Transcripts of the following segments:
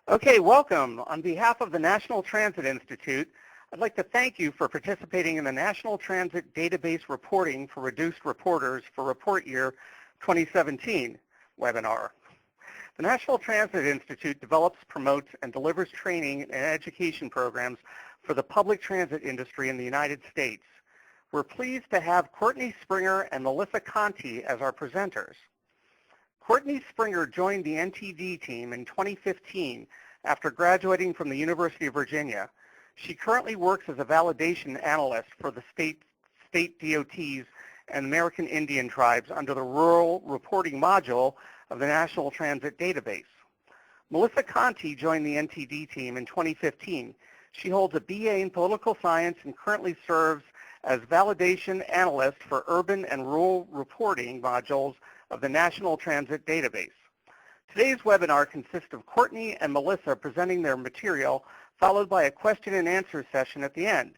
Okay, welcome. On behalf of the National Transit Institute, I'd like to thank you for participating in the National Transit Database Reporting for Reduced Reporters for Report Year 2017 webinar. The National Transit Institute develops, promotes, and delivers training and education programs for the public transit industry in the United States. We're pleased to have Courtney Springer and Melissa Conti as our presenters. Courtney Springer joined the NTD team in 2015 after graduating from the University of Virginia. She currently works as a validation analyst for the state DOTs and American Indian tribes under the Rural Reporting Module of the National Transit Database. Melissa Conti joined the NTD team in 2015. She holds a BA in political science and currently serves as validation analyst for urban and rural reporting modules of the National Transit Database. Today's webinar consists of Courtney and Melissa presenting their material, followed by a question and answer session at the end.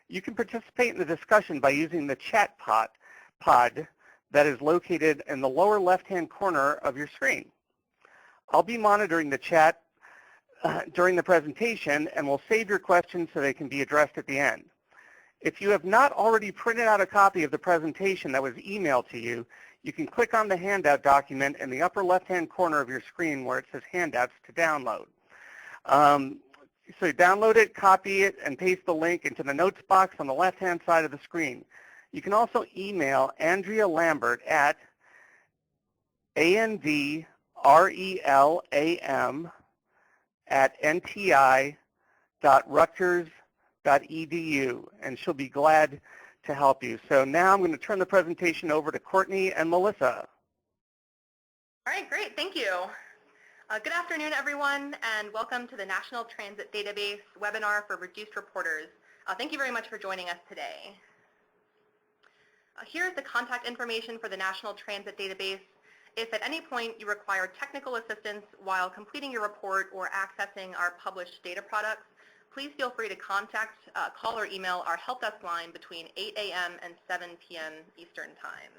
You can participate in the discussion by using the chat pod that is located in the lower left-hand corner of your screen. I'll be monitoring the chat during the presentation and will save your questions so they can be addressed at the end. If you have not already printed out a copy of the presentation that was emailed to you, you can click on the handout document in the upper left-hand corner of your screen where it says Handouts to download. So download it, copy it, and paste the link into the notes box on the left-hand side of the screen. You can also email Andrea Lambert at andrelam@nti.rutgers.edu, and she'll be glad to help you. So now I'm going to turn the presentation over to Courtney and Melissa. All right, great. Thank you. Good afternoon, everyone, and welcome to the National Transit Database webinar for reduced reporters. Thank you very much for joining us today. Here's the contact information for the National Transit Database. If at any point you require technical assistance while completing your report or accessing our published data products, please feel free to contact, call or email our help desk line between 8 a.m. and 7 p.m. Eastern Time.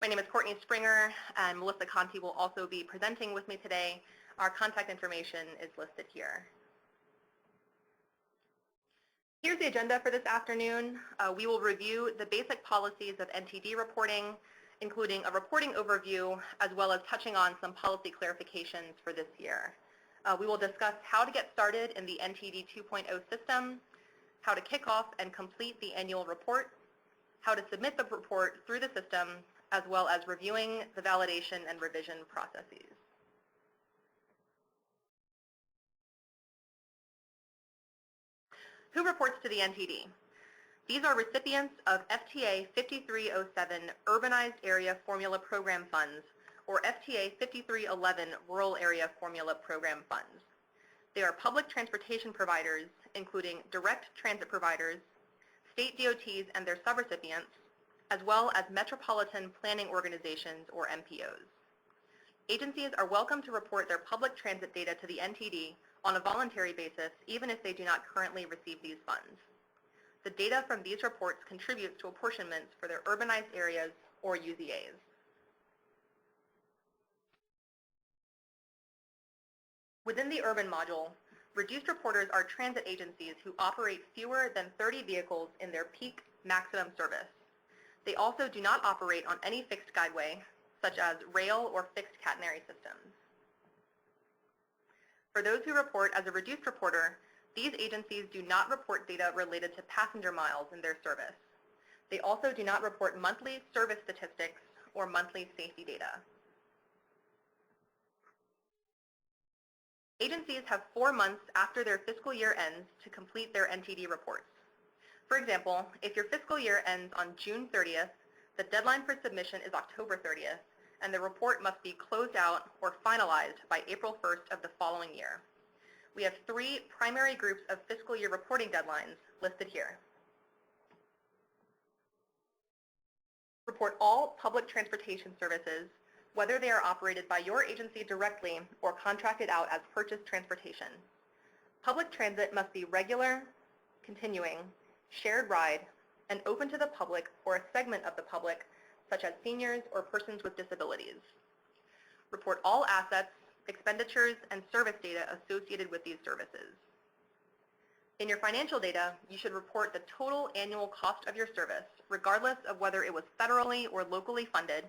My name is Courtney Springer, and Melissa Conti will also be presenting with me today. Our contact information is listed here. Here's the agenda for this afternoon. We will review the basic policies of NTD reporting, including a reporting overview, as well as touching on some policy clarifications for this year. We will discuss how to get started in the NTD 2.0 system, how to kick off and complete the annual report, how to submit the report through the system, as well as reviewing the validation and revision processes. Who reports to the NTD? These are recipients of FTA 5307 Urbanized Area Formula Program Funds, or FTA 5311 Rural Area Formula Program Funds. They are public transportation providers, including direct transit providers, state DOTs and their subrecipients, as well as metropolitan planning organizations, or MPOs. Agencies are welcome to report their public transit data to the NTD on a voluntary basis, even if they do not currently receive these funds. The data from these reports contributes to apportionments for their urbanized areas, or UZAs. Within the urban module, reduced reporters are transit agencies who operate fewer than 30 vehicles in their peak maximum service. They also do not operate on any fixed guideway, such as rail or fixed catenary systems. For those who report as a reduced reporter, these agencies do not report data related to passenger miles in their service. They also do not report monthly service statistics or monthly safety data. Agencies have 4 months after their fiscal year ends to complete their NTD reports. For example, if your fiscal year ends on June 30th, the deadline for submission is October 30th, and the report must be closed out or finalized by April 1st of the following year. We have 3 primary groups of fiscal year reporting deadlines listed here. Report all public transportation services, whether they are operated by your agency directly or contracted out as purchased transportation. Public transit must be regular, continuing, shared ride, and open to the public or a segment of the public, such as seniors or persons with disabilities. Report all assets, expenses, expenditures, and service data associated with these services. In your financial data, you should report the total annual cost of your service, regardless of whether it was federally or locally funded,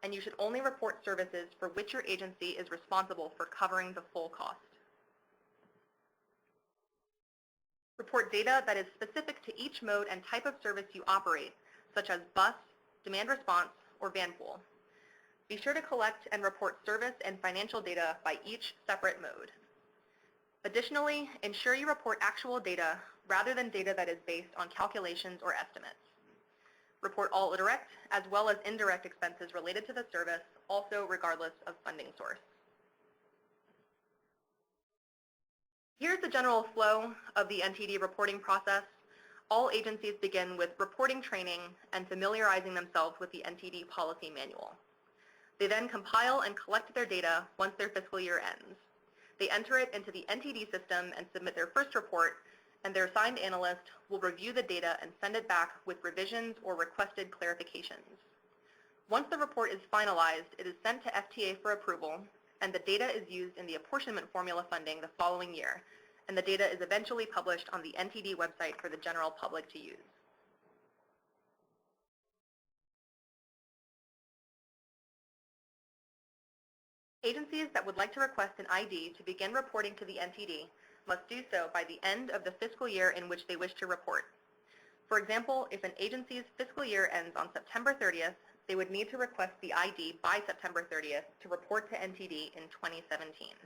and you should only report services for which your agency is responsible for covering the full cost. Report data that is specific to each mode and type of service you operate, such as bus, demand response, or van pool. Be sure to collect and report service and financial data by each separate mode. Additionally, ensure you report actual data rather than data that is based on calculations or estimates. Report all direct as well as indirect expenses related to the service, also regardless of funding source. Here's the general flow of the NTD reporting process. All agencies begin with reporting training and familiarizing themselves with the NTD policy manual. They then compile and collect their data once their fiscal year ends. They enter it into the NTD system and submit their first report, and their assigned analyst will review the data and send it back with revisions or requested clarifications. Once the report is finalized, it is sent to FTA for approval, and the data is used in the apportionment formula funding the following year, and the data is eventually published on the NTD website for the general public to use. Agencies that would like to request an ID to begin reporting to the NTD must do so by the end of the fiscal year in which they wish to report. For example, if an agency's fiscal year ends on September 30th, they would need to request the ID by September 30th to report to NTD in 2017.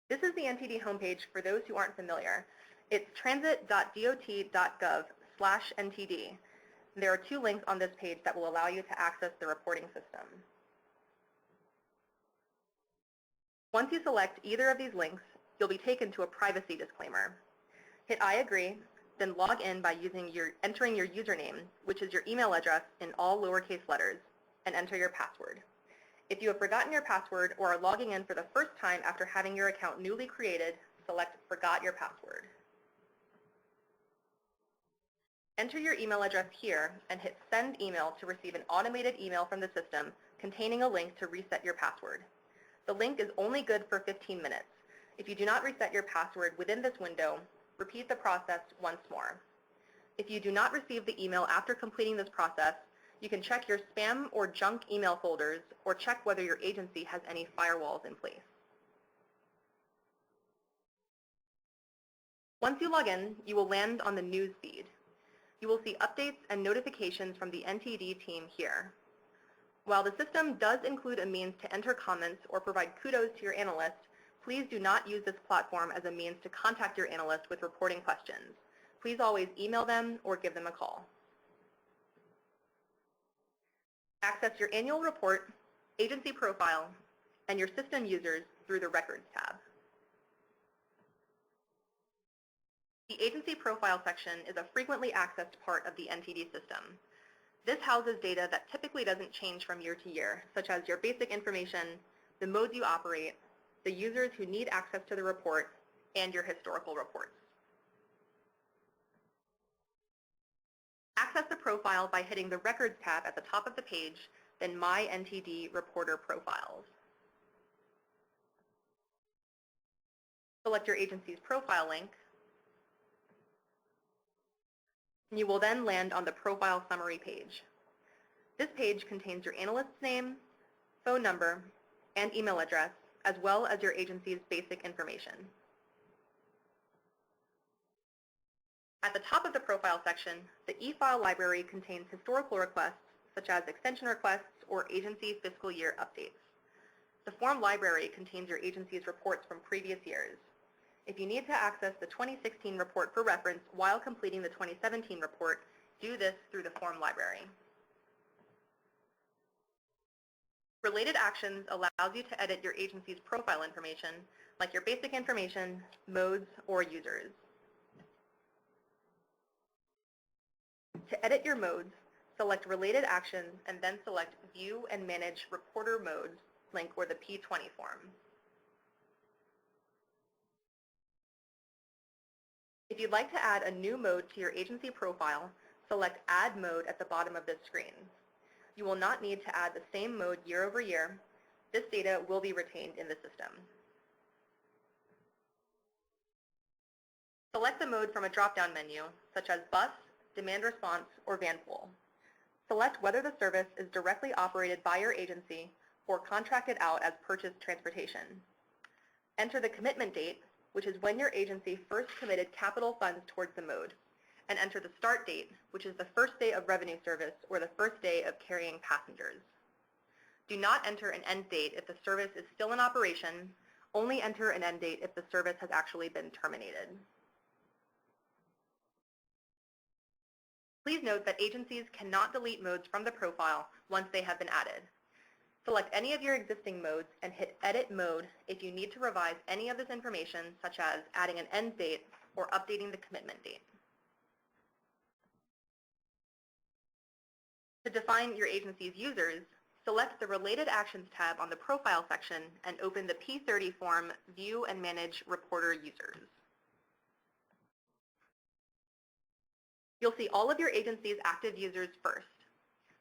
This is the NTD homepage for those who aren't familiar. It's transit.dot.gov/NTD. There are 2 links on this page that will allow you to access the reporting system. Once you select either of these links, you'll be taken to a privacy disclaimer. Hit I agree, then log in by entering your username, which is your email address in all lowercase letters, and enter your password. If you have forgotten your password or are logging in for the first time after having your account newly created, select Forgot Your Password. Enter your email address here and hit Send Email to receive an automated email from the system containing a link to reset your password. The link is only good for 15 minutes. If you do not reset your password within this window, repeat the process once more. If you do not receive the email after completing this process, you can check your spam or junk email folders or check whether your agency has any firewalls in place. Once you log in, you will land on the news feed. You will see updates and notifications from the NTD team here. While the system does include a means to enter comments or provide kudos to your analyst, please do not use this platform as a means to contact your analyst with reporting questions. Please always email them or give them a call. Access your annual report, agency profile, and your system users through the Records tab. The Agency Profile section is a frequently accessed part of the NTD system. This houses data that typically doesn't change from year to year, such as your basic information, the modes you operate, the users who need access to the report, and your historical reports. Access the profile by hitting the Records tab at the top of the page, then My NTD Reporter Profiles. Select your agency's profile link. You will then land on the Profile Summary page. This page contains your analyst's name, phone number, and email address, as well as your agency's basic information. At the top of the profile section, the e-file library contains historical requests such as extension requests or agency fiscal year updates. The form library contains your agency's reports from previous years. If you need to access the 2016 report for reference while completing the 2017 report, do this through the form library. Related Actions allows you to edit your agency's profile information, like your basic information, modes, or users. To edit your modes, select Related Actions and then select View and Manage Reporter Modes link or the P20 form. If you'd like to add a new mode to your agency profile, select Add Mode at the bottom of this screen. You will not need to add the same mode year over year. This data will be retained in the system. Select the mode from a drop-down menu, such as Bus, Demand Response, or Van Pool. Select whether the service is directly operated by your agency or contracted out as purchased transportation. Enter the commitment date, which is when your agency first committed capital funds towards the mode, and enter the start date, which is the first day of revenue service or the first day of carrying passengers. Do not enter an end date if the service is still in operation. Only enter an end date if the service has actually been terminated. Please note that agencies cannot delete modes from the profile once they have been added. Select any of your existing modes and hit Edit Mode if you need to revise any of this information, such as adding an end date or updating the commitment date. To define your agency's users, select the Related Actions tab on the Profile section and open the P30 form View and Manage Reporter Users. You'll see all of your agency's active users first.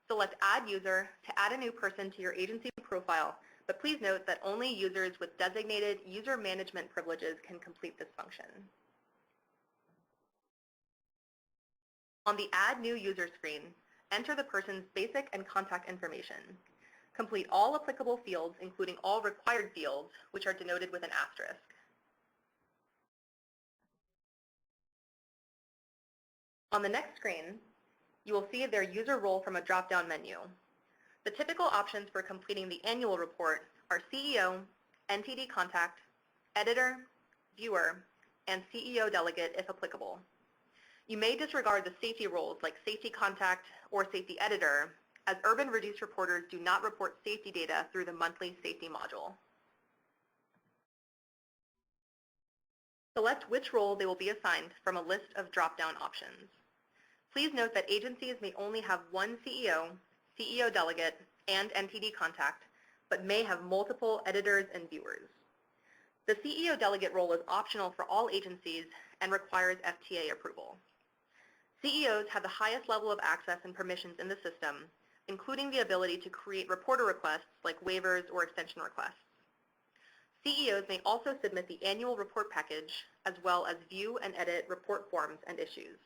Select Add User to add a new person to your agency profile, but please note that only users with designated user management privileges can complete this function. On the Add New User screen, enter the person's basic and contact information. Complete all applicable fields, including all required fields, which are denoted with an asterisk. On the next screen, you will see their user role from a drop-down menu. The typical options for completing the annual report are CEO, NTD contact, editor, viewer, and CEO delegate if applicable. You may disregard the safety roles like safety contact or safety editor, as urban reduced reporters do not report safety data through the monthly safety module. Select which role they will be assigned from a list of drop-down options. Please note that agencies may only have one CEO, CEO delegate, and NTD contact, but may have multiple editors and viewers. The CEO delegate role is optional for all agencies and requires FTA approval. CEOs have the highest level of access and permissions in the system, including the ability to create reporter requests like waivers or extension requests. CEOs may also submit the annual report package, as well as view and edit report forms and issues.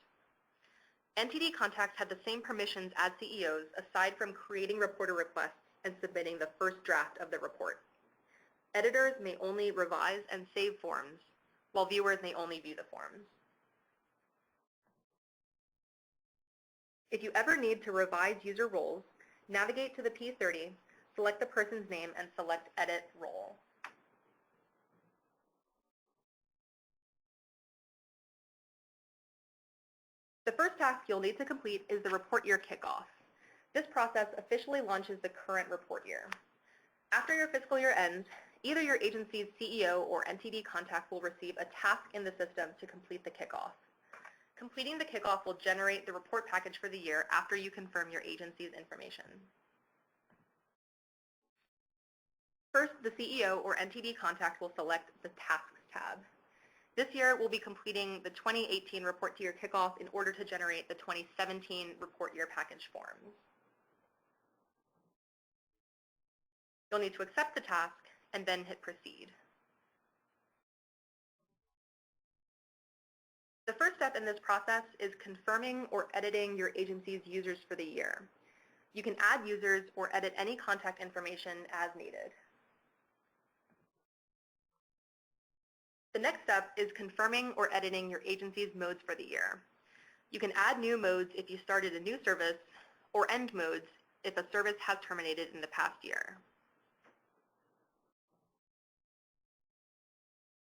NTD contacts have the same permissions as CEOs, aside from creating reporter requests and submitting the first draft of the report. Editors may only revise and save forms, while viewers may only view the forms. If you ever need to revise user roles, navigate to the P30, select the person's name, and select Edit Role. The first task you'll need to complete is the report year kickoff. This process officially launches the current report year. After your fiscal year ends, either your agency's CEO or NTD contact will receive a task in the system to complete the kickoff. Completing the kickoff will generate the report package for the year after you confirm your agency's information. First, the CEO or NTD contact will select the Tasks tab. This year, we'll be completing the 2018 report to year kickoff in order to generate the 2017 report year package forms. You'll need to accept the task and then hit Proceed. The first step in this process is confirming or editing your agency's users for the year. You can add users or edit any contact information as needed. The next step is confirming or editing your agency's modes for the year. You can add new modes if you started a new service, or end modes if a service has terminated in the past year.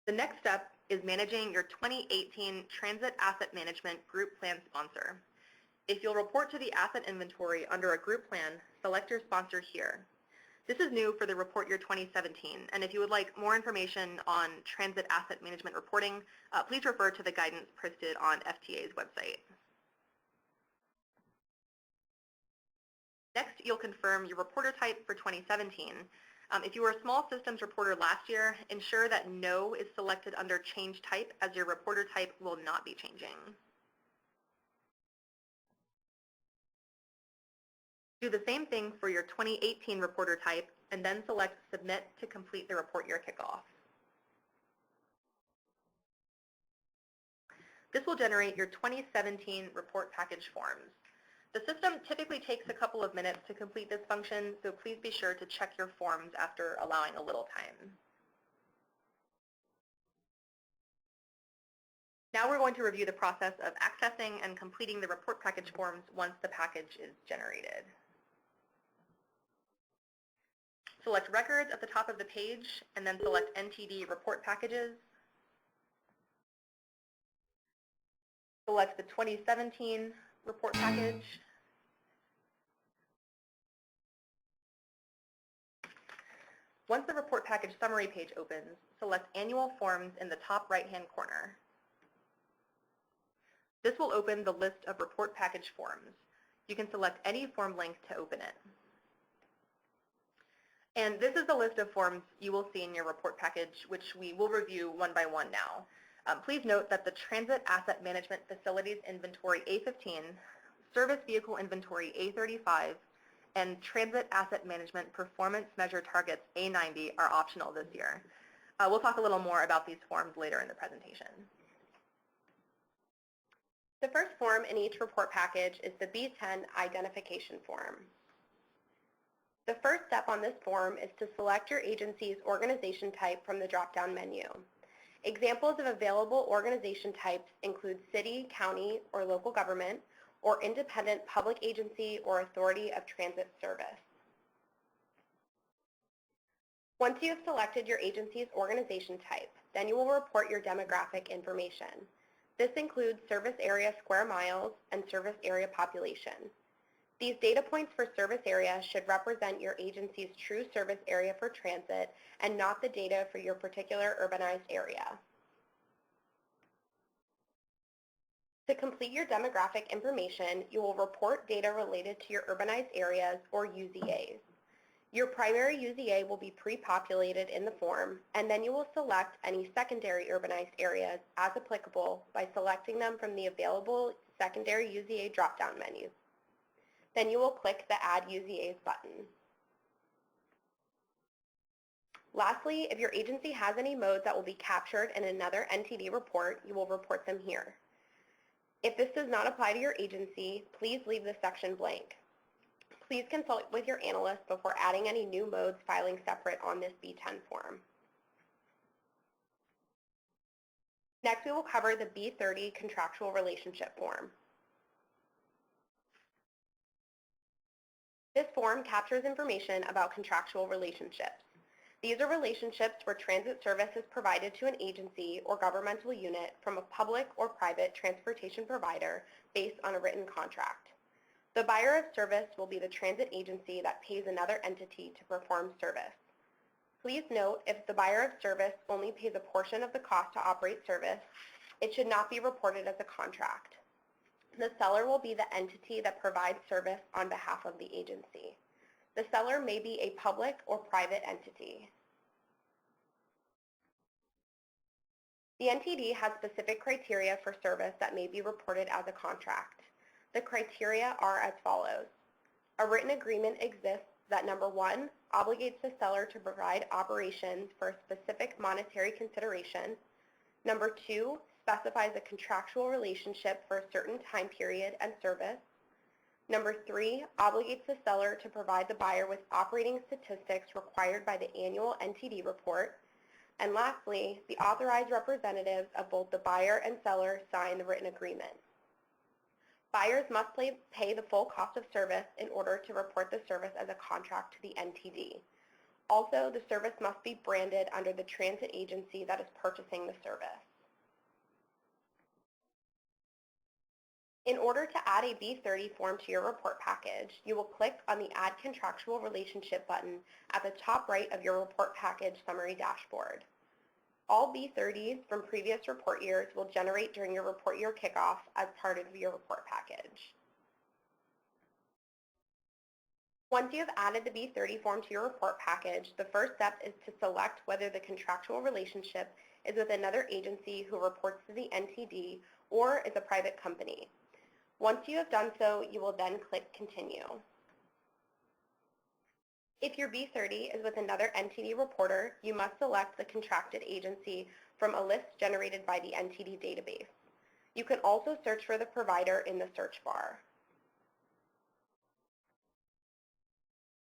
The next step is managing your 2018 Transit Asset Management Group Plan sponsor. If you'll report to the asset inventory under a group plan, select your sponsor here. This is new for the report year 2017, and if you would like more information on transit asset management reporting, please refer to the guidance posted on FTA's website. Next, you'll confirm your reporter type for 2017, If you were a small systems reporter last year, ensure that No is selected under Change Type, as your reporter type will not be changing. Do the same thing for your 2018 reporter type, and then select Submit to complete the report year kickoff. This will generate your 2017 report package forms. The system typically takes a couple of minutes to complete this function, so please be sure to check your forms after allowing a little time. Now we're going to review the process of accessing and completing the report package forms once the package is generated. Select Records at the top of the page, and then select NTD Report Packages. Select the 2017 report package. Once the report package summary page opens, select Annual Forms in the top right-hand corner. This will open the list of report package forms. You can select any form link to open it. And this is the list of forms you will see in your report package, which we will review one by one now. Please note that the Transit Asset Management Facilities Inventory A15, Service Vehicle Inventory A35, and Transit Asset Management Performance Measure Targets A90 are optional this year. We'll talk a little more about these forms later in the presentation. The first form in each report package is the B10 Identification Form. The first step on this form is to select your agency's organization type from the drop-down menu. Examples of available organization types include city, county, or local government, or independent public agency or authority of transit service. Once you have selected your agency's organization type, then you will report your demographic information. This includes service area square miles and service area population. These data points for service area should represent your agency's true service area for transit and not the data for your particular urbanized area. To complete your demographic information, you will report data related to your urbanized areas, or UZAs. Your primary UZA will be pre-populated in the form, and then you will select any secondary urbanized areas as applicable by selecting them from the available secondary UZA drop-down menu. Then you will click the Add UZAs button. Lastly, if your agency has any modes that will be captured in another NTD report, you will report them here. If this does not apply to your agency, please leave this section blank. Please consult with your analyst before adding any new modes filing separate on this B10 form. Next, we will cover the B30 Contractual Relationship Form. This form captures information about contractual relationships. These are relationships where transit service is provided to an agency or governmental unit from a public or private transportation provider based on a written contract. The buyer of service will be the transit agency that pays another entity to perform service. Please note, if the buyer of service only pays a portion of the cost to operate service, it should not be reported as a contract. The seller will be the entity that provides service on behalf of the agency. The seller may be a public or private entity. The NTD has specific criteria for service that may be reported as a contract. The criteria are as follows. A written agreement exists that, number one, obligates the seller to provide operations for a specific monetary consideration. Number two, specifies a contractual relationship for a certain time period and service. Number three, obligates the seller to provide the buyer with operating statistics required by the annual NTD report. And lastly, the authorized representatives of both the buyer and seller sign the written agreement. Buyers must pay the full cost of service in order to report the service as a contract to the NTD. Also, the service must be branded under the transit agency that is purchasing the service. In order to add a B30 form to your report package, you will click on the Add Contractual Relationship button at the top right of your report package summary dashboard. All B30s from previous report years will generate during your report year kickoff as part of your report package. Once you have added the B30 form to your report package, the first step is to select whether the contractual relationship is with another agency who reports to the NTD or is a private company. Once you have done so, you will then click Continue. If your B30 is with another NTD reporter, you must select the contracted agency from a list generated by the NTD database. You can also search for the provider in the search bar.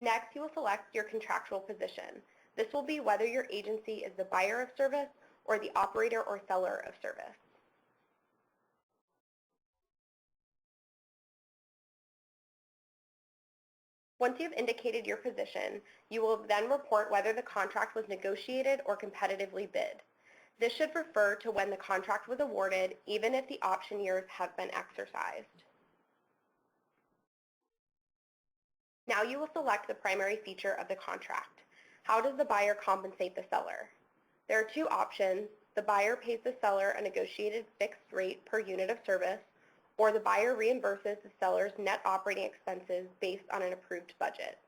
Next, you will select your contractual position. This will be whether your agency is the buyer of service or the operator or seller of service. Once you've indicated your position, you will then report whether the contract was negotiated or competitively bid. This should refer to when the contract was awarded, even if the option years have been exercised. Now you will select the primary feature of the contract. How does the buyer compensate the seller? There are two options. The buyer pays the seller a negotiated fixed rate per unit of service, or the buyer reimburses the seller's net operating expenses based on an approved budget.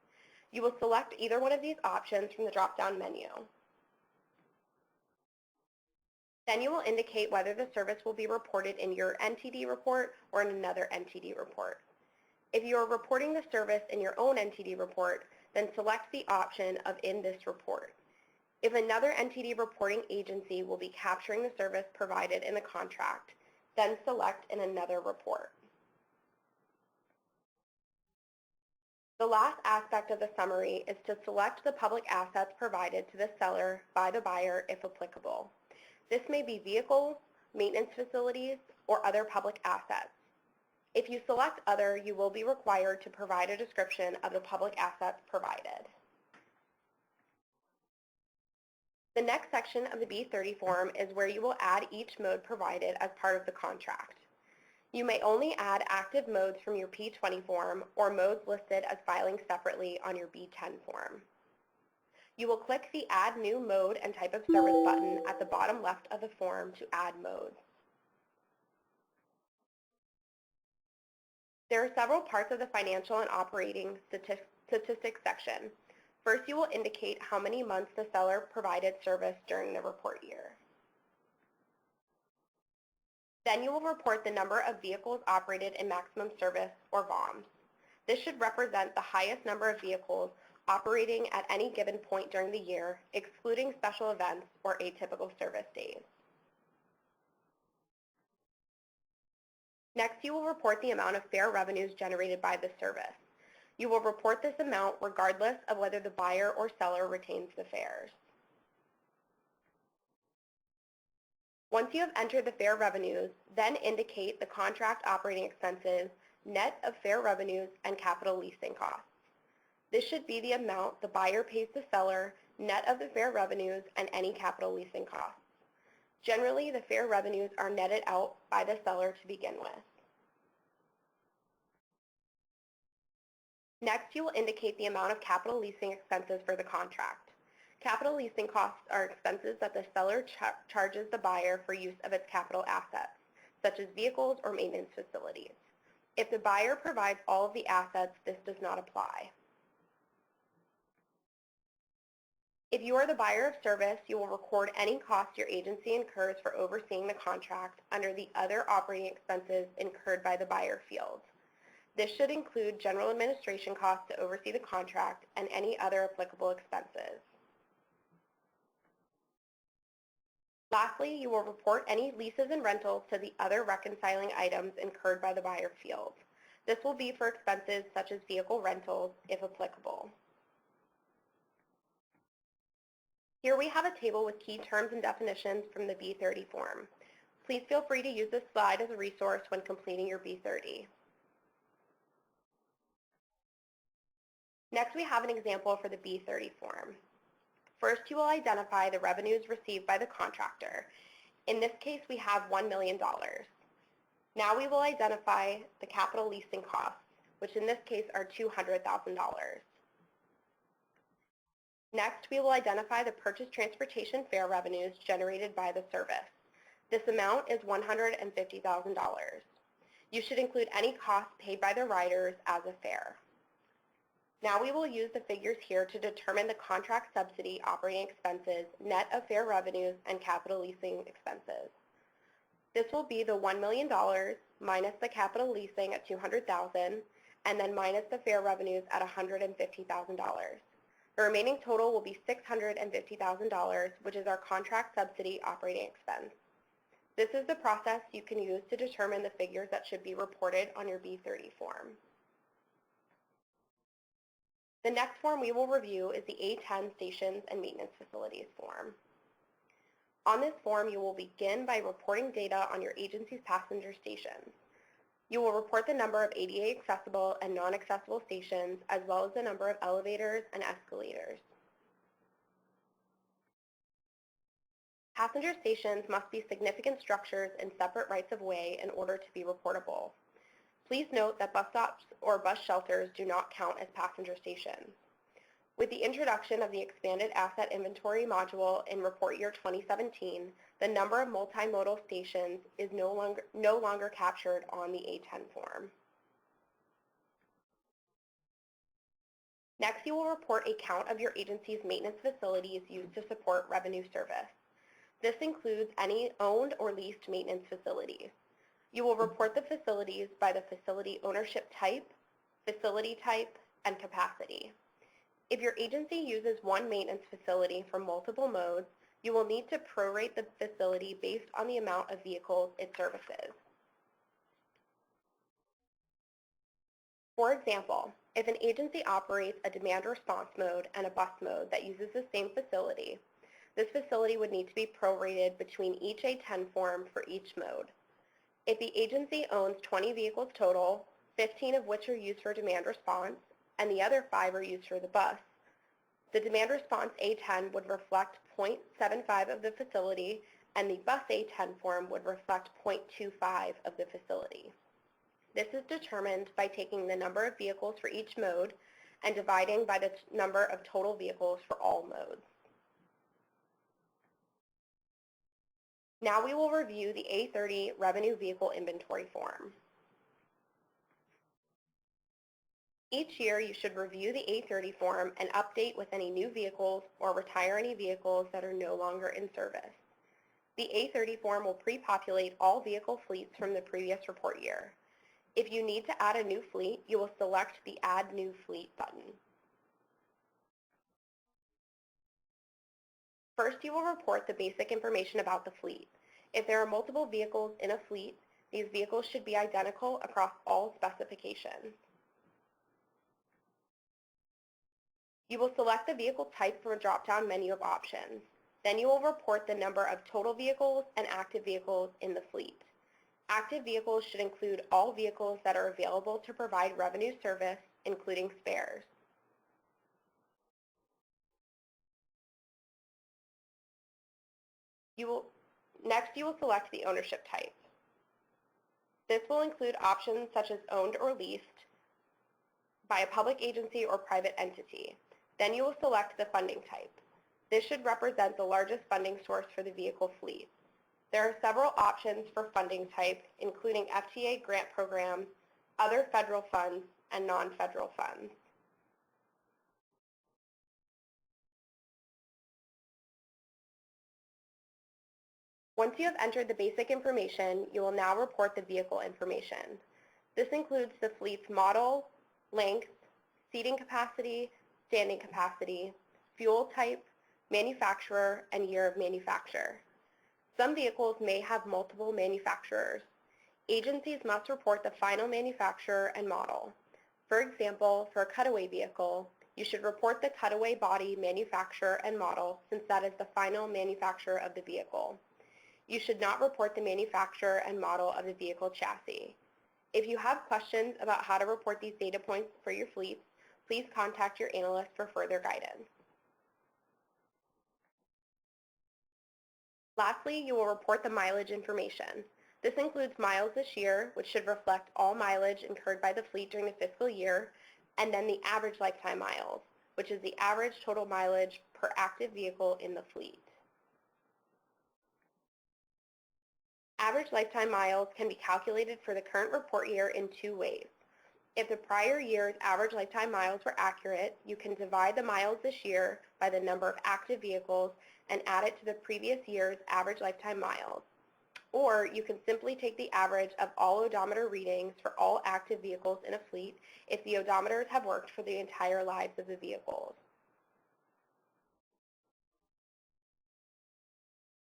You will select either one of these options from the drop-down menu. Then you will indicate whether the service will be reported in your NTD report or in another NTD report. If you are reporting the service in your own NTD report, then select the option of In This Report. If another NTD reporting agency will be capturing the service provided in the contract, then select in another report. The last aspect of the summary is to select the public assets provided to the seller by the buyer if applicable. This may be vehicles, maintenance facilities, or other public assets. If you select Other, you will be required to provide a description of the public assets provided. The next section of the B30 form is where you will add each mode provided as part of the contract. You may only add active modes from your P20 form or modes listed as filing separately on your B10 form. You will click the Add New Mode and Type of Service button at the bottom left of the form to add modes. There are several parts of the financial and operating statistics section. First, you will indicate how many months the seller provided service during the report year. Then you will report the number of vehicles operated in maximum service, or VOMs. This should represent the highest number of vehicles operating at any given point during the year, excluding special events or atypical service days. Next, you will report the amount of fare revenues generated by the service. You will report this amount regardless of whether the buyer or seller retains the fares. Once you have entered the fare revenues, then indicate the contract operating expenses, net of fare revenues, and capital leasing costs. This should be the amount the buyer pays the seller, net of the fare revenues, and any capital leasing costs. Generally, the fare revenues are netted out by the seller to begin with. Next, you will indicate the amount of capital leasing expenses for the contract. Capital leasing costs are expenses that the seller charges the buyer for use of its capital assets, such as vehicles or maintenance facilities. If the buyer provides all of the assets, this does not apply. If you are the buyer of service, you will record any costs your agency incurs for overseeing the contract under the Other Operating Expenses incurred by the buyer field. This should include general administration costs to oversee the contract and any other applicable expenses. Lastly, you will report any leases and rentals to the Other Reconciling Items incurred by the buyer field. This will be for expenses such as vehicle rentals, if applicable. Here we have a table with key terms and definitions from the B30 form. Please feel free to use this slide as a resource when completing your B30. Next, we have an example for the B30 form. First, you will identify the revenues received by the contractor. In this case, we have $1 million. Now we will identify the capital leasing costs, which in this case are $200,000. Next, we will identify the purchase transportation fare revenues generated by the service. This amount is $150,000. You should include any costs paid by the riders as a fare. Now we will use the figures here to determine the contract subsidy operating expenses net of fair revenues and capital leasing expenses. This will be the $1 million minus the capital leasing at $200,000 and then minus the fair revenues at $150,000. The remaining total will be $650,000, which is our contract subsidy operating expense. This is the process you can use to determine the figures that should be reported on your B30 form. The next form we will review is the A10 Stations and Maintenance Facilities form. On this form, you will begin by reporting data on your agency's passenger stations. You will report the number of ADA accessible and non-accessible stations, as well as the number of elevators and escalators. Passenger stations must be significant structures in separate rights of way in order to be reportable. Please note that bus stops or bus shelters do not count as passenger stations. With the introduction of the Expanded Asset Inventory module in Report Year 2017, the number of multimodal stations is no longer captured on the A10 form. Next, you will report a count of your agency's maintenance facilities used to support revenue service. This includes any owned or leased maintenance facilities. You will report the facilities by the facility ownership type, facility type, and capacity. If your agency uses one maintenance facility for multiple modes, you will need to prorate the facility based on the amount of vehicles it services. For example, if an agency operates a demand response mode and a bus mode that uses the same facility, this facility would need to be prorated between each A10 form for each mode. If the agency owns 20 vehicles total, 15 of which are used for demand response, and the other 5 are used for the bus, the demand response A10 would reflect 0.75 of the facility, and the bus A10 form would reflect 0.25 of the facility. This is determined by taking the number of vehicles for each mode and dividing by the number of total vehicles for all modes. Now we will review the A30 Revenue Vehicle Inventory form. Each year, you should review the A30 form and update with any new vehicles or retire any vehicles that are no longer in service. The A30 form will pre-populate all vehicle fleets from the previous report year. If you need to add a new fleet, you will select the Add New Fleet button. First, you will report the basic information about the fleet. If there are multiple vehicles in a fleet, these vehicles should be identical across all specifications. You will select the vehicle type from a drop-down menu of options. Then you will report the number of total vehicles and active vehicles in the fleet. Active vehicles should include all vehicles that are available to provide revenue service, including spares. Next, you will select the ownership type. This will include options such as owned or leased by a public agency or private entity. Then you will select the funding type. This should represent the largest funding source for the vehicle fleet. There are several options for funding type, including FTA grant programs, other federal funds, and non-federal funds. Once you have entered the basic information, you will now report the vehicle information. This includes the fleet's model, length, seating capacity, standing capacity, fuel type, manufacturer, and year of manufacture. Some vehicles may have multiple manufacturers. Agencies must report the final manufacturer and model. For example, for a cutaway vehicle, you should report the cutaway body manufacturer and model since that is the final manufacturer of the vehicle. You should not report the manufacturer and model of the vehicle chassis. If you have questions about how to report these data points for your fleets, please contact your analyst for further guidance. Lastly, you will report the mileage information. This includes miles this year, which should reflect all mileage incurred by the fleet during the fiscal year, and then the average lifetime miles, which is the average total mileage per active vehicle in the fleet. Average lifetime miles can be calculated for the current report year in 2 ways. If the prior year's average lifetime miles were accurate, you can divide the miles this year by the number of active vehicles and add it to the previous year's average lifetime miles. Or you can simply take the average of all odometer readings for all active vehicles in a fleet if the odometers have worked for the entire lives of the vehicles.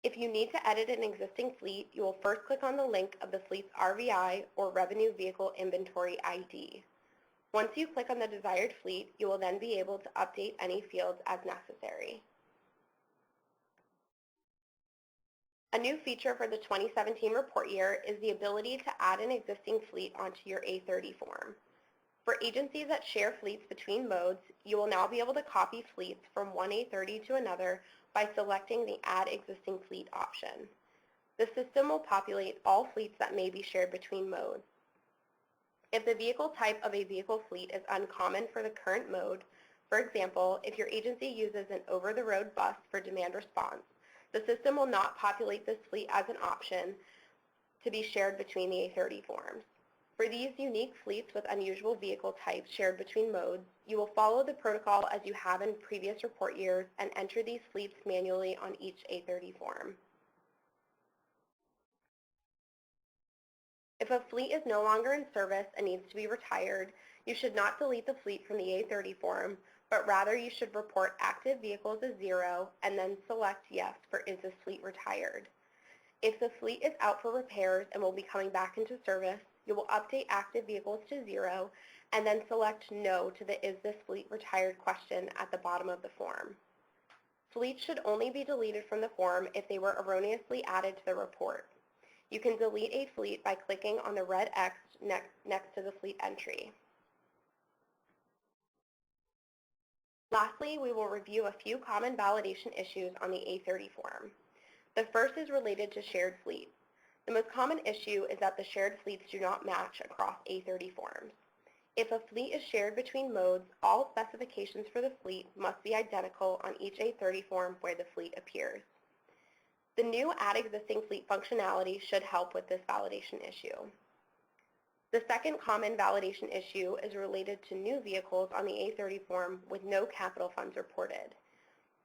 If you need to edit an existing fleet, you will first click on the link of the fleet's RVI or Revenue Vehicle Inventory ID. Once you click on the desired fleet, you will then be able to update any fields as necessary. A new feature for the 2017 report year is the ability to add an existing fleet onto your A30 form. For agencies that share fleets between modes, you will now be able to copy fleets from one A30 to another by selecting the Add Existing Fleet option. The system will populate all fleets that may be shared between modes. If the vehicle type of a vehicle fleet is uncommon for the current mode, for example, if your agency uses an over-the-road bus for demand response, the system will not populate this fleet as an option to be shared between the A30 forms. For these unique fleets with unusual vehicle types shared between modes, you will follow the protocol as you have in previous report years and enter these fleets manually on each A30 form. If a fleet is no longer in service and needs to be retired, you should not delete the fleet from the A30 form, but rather you should report active vehicles as 0 and then select yes for is this fleet retired. If the fleet is out for repairs and will be coming back into service, you will update active vehicles to 0 and then select no to the is this fleet retired question at the bottom of the form. Fleets should only be deleted from the form if they were erroneously added to the report. You can delete a fleet by clicking on the red X next to the fleet entry. Lastly, we will review a few common validation issues on the A30 form. The first is related to shared fleets. The most common issue is that the shared fleets do not match across A30 forms. If a fleet is shared between modes, all specifications for the fleet must be identical on each A30 form where the fleet appears. The new Add Existing Fleet functionality should help with this validation issue. The second common validation issue is related to new vehicles on the A30 form with no capital funds reported.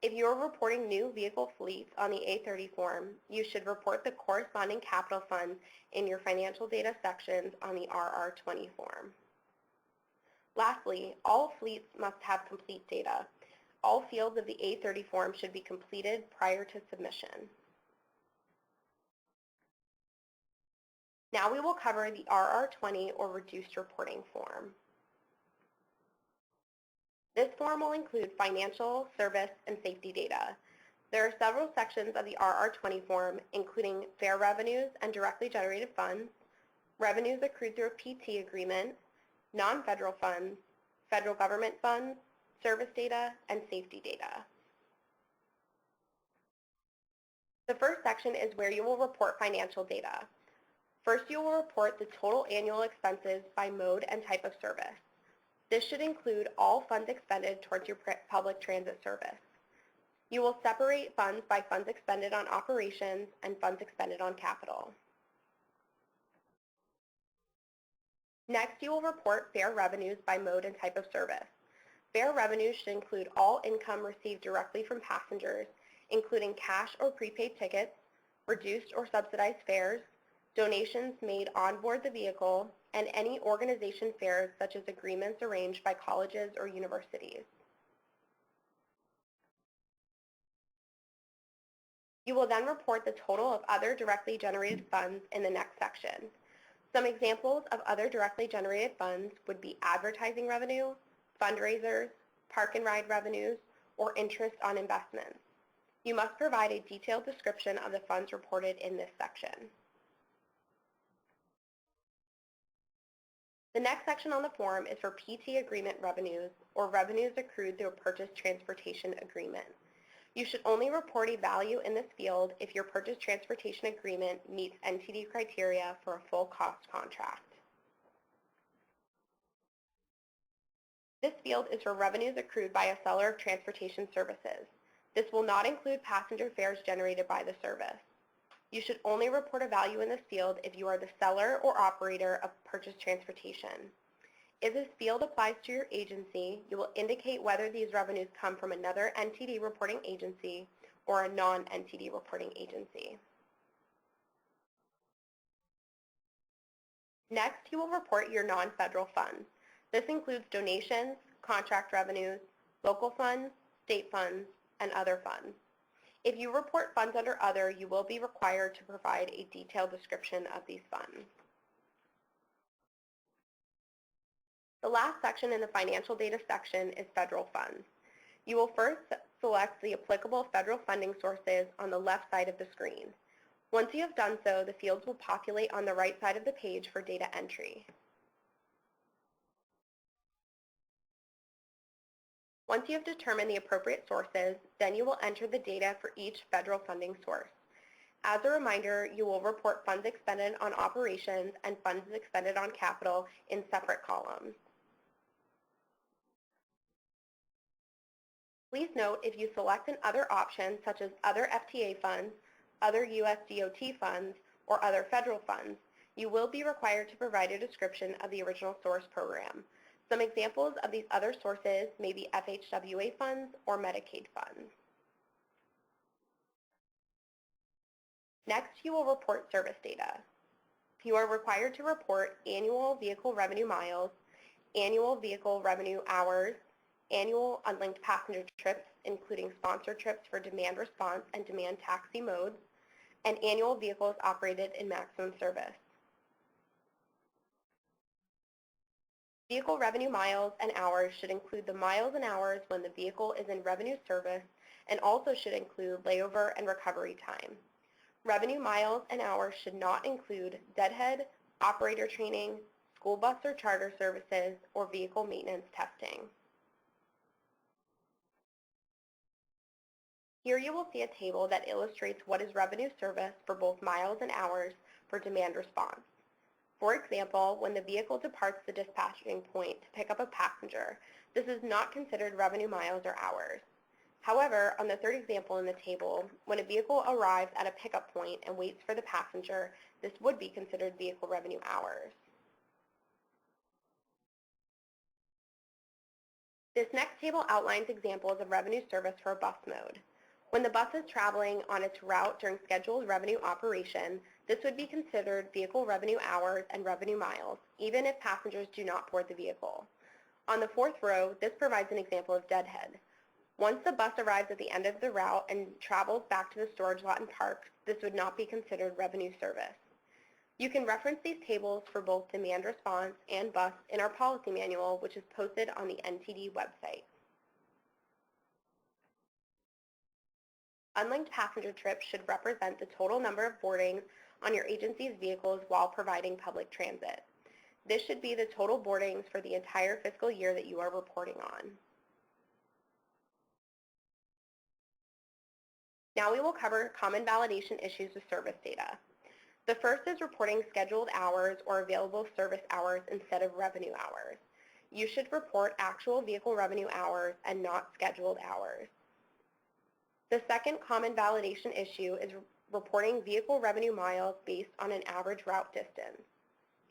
If you are reporting new vehicle fleets on the A30 form, you should report the corresponding capital funds in your financial data sections on the RR20 form. Lastly, all fleets must have complete data. All fields of the A30 form should be completed prior to submission. Now we will cover the RR20 or Reduced Reporting form. This form will include financial, service, and safety data. There are several sections of the RR20 form, including fare revenues and directly generated funds, revenues accrued through a PT agreement, non-federal funds, federal government funds, service data, and safety data. The first section is where you will report financial data. First, you will report the total annual expenses by mode and type of service. This should include all funds expended towards your public transit service. You will separate funds by funds expended on operations and funds expended on capital. Next, you will report fare revenues by mode and type of service. Fare revenues should include all income received directly from passengers, including cash or prepaid tickets, reduced or subsidized fares, donations made on board the vehicle, and any organization fares such as agreements arranged by colleges or universities. You will then report the total of other directly generated funds in the next section. Some examples of other directly generated funds would be advertising revenue, fundraisers, park and ride revenues, or interest on investments. You must provide a detailed description of the funds reported in this section. The next section on the form is for PT agreement revenues, or revenues accrued through a purchase transportation agreement. You should only report a value in this field if your purchase transportation agreement meets NTD criteria for a full cost contract. This field is for revenues accrued by a seller of transportation services. This will not include passenger fares generated by the service. You should only report a value in this field if you are the seller or operator of purchase transportation. If this field applies to your agency, you will indicate whether these revenues come from another NTD reporting agency or a non-NTD reporting agency. Next, you will report your non-federal funds. This includes donations, contract revenues, local funds, state funds, and other funds. If you report funds under other, you will be required to provide a detailed description of these funds. The last section in the financial data section is federal funds. You will first select the applicable federal funding sources on the left side of the screen. Once you have done so, the fields will populate on the right side of the page for data entry. Once you have determined the appropriate sources, then you will enter the data for each federal funding source. As a reminder, you will report funds expended on operations and funds expended on capital in separate columns. Please note, if you select an other option, such as other FTA funds, other US DOT funds, or other federal funds, you will be required to provide a description of the original source program. Some examples of these other sources may be FHWA funds or Medicaid funds. Next, you will report service data. You are required to report annual vehicle revenue miles, annual vehicle revenue hours, annual unlinked passenger trips, including sponsor trips for demand response and demand taxi modes, and annual vehicles operated in maximum service. Vehicle revenue miles and hours should include the miles and hours when the vehicle is in revenue service and also should include layover and recovery time. Revenue miles and hours should not include deadhead, operator training, school bus or charter services, or vehicle maintenance testing. Here you will see a table that illustrates what is revenue service for both miles and hours for demand response. For example, when the vehicle departs the dispatching point to pick up a passenger, this is not considered revenue miles or hours. However, on the third example in the table, when a vehicle arrives at a pickup point and waits for the passenger, this would be considered vehicle revenue hours. This next table outlines examples of revenue service for a bus mode. When the bus is traveling on its route during scheduled revenue operation, this would be considered vehicle revenue hours and revenue miles, even if passengers do not board the vehicle. On the fourth row, this provides an example of deadhead. Once the bus arrives at the end of the route and travels back to the storage lot and parks, this would not be considered revenue service. You can reference these tables for both demand response and bus in our policy manual, which is posted on the NTD website. Unlinked passenger trips should represent the total number of boardings on your agency's vehicles while providing public transit. This should be the total boardings for the entire fiscal year that you are reporting on. Now we will cover common validation issues with service data. The first is reporting scheduled hours or available service hours instead of revenue hours. You should report actual vehicle revenue hours and not scheduled hours. The second common validation issue is reporting vehicle revenue miles based on an average route distance.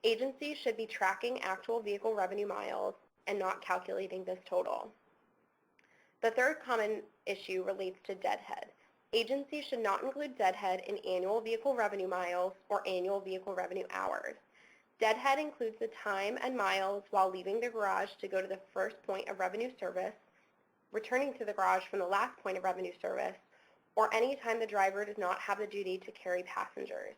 Agencies should be tracking actual vehicle revenue miles and not calculating this total. The third common issue relates to deadhead. Agencies should not include deadhead in annual vehicle revenue miles or annual vehicle revenue hours. Deadhead includes the time and miles while leaving the garage to go to the first point of revenue service, returning to the garage from the last point of revenue service, or any time the driver does not have the duty to carry passengers.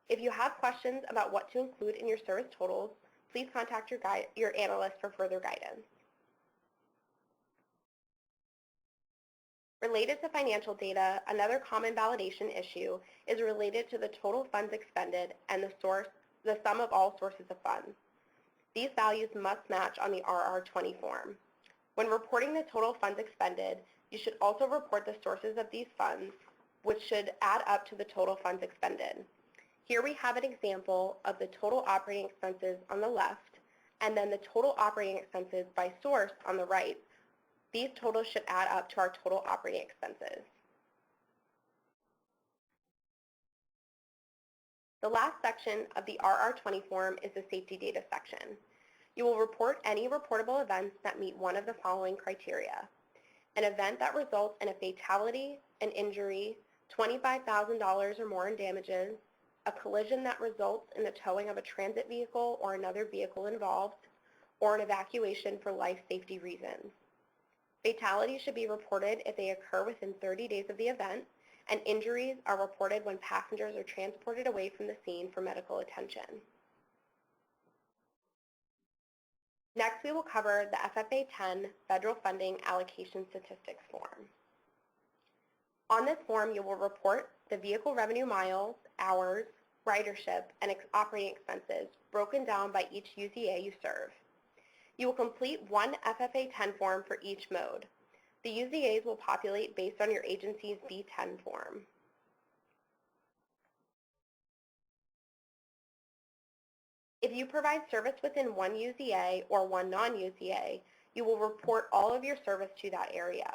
If you have questions about what to include in your service totals, please contact your analyst for further guidance. Related to financial data, another common validation issue is related to the total funds expended and the sum of all sources of funds. These values must match on the RR20 form. When reporting the total funds expended, you should also report the sources of these funds, which should add up to the total funds expended. Here we have an example of the total operating expenses on the left, and then the total operating expenses by source on the right. These totals should add up to our total operating expenses. The last section of the RR20 form is the safety data section. You will report any reportable events that meet one of the following criteria: an event that results in a fatality, an injury, $25,000 or more in damages, a collision that results in the towing of a transit vehicle or another vehicle involved, or an evacuation for life safety reasons. Fatalities should be reported if they occur within 30 days of the event, and injuries are reported when passengers are transported away from the scene for medical attention. Next, we will cover the FFA 10 Federal Funding Allocation Statistics form. On this form, you will report the vehicle revenue miles, hours, ridership, and operating expenses broken down by each USOA you serve. You will complete one FFA 10 form for each mode. The USOAs will populate based on your agency's B10 form. If you provide service within one USOA or one non-USOA, you will report all of your service to that area.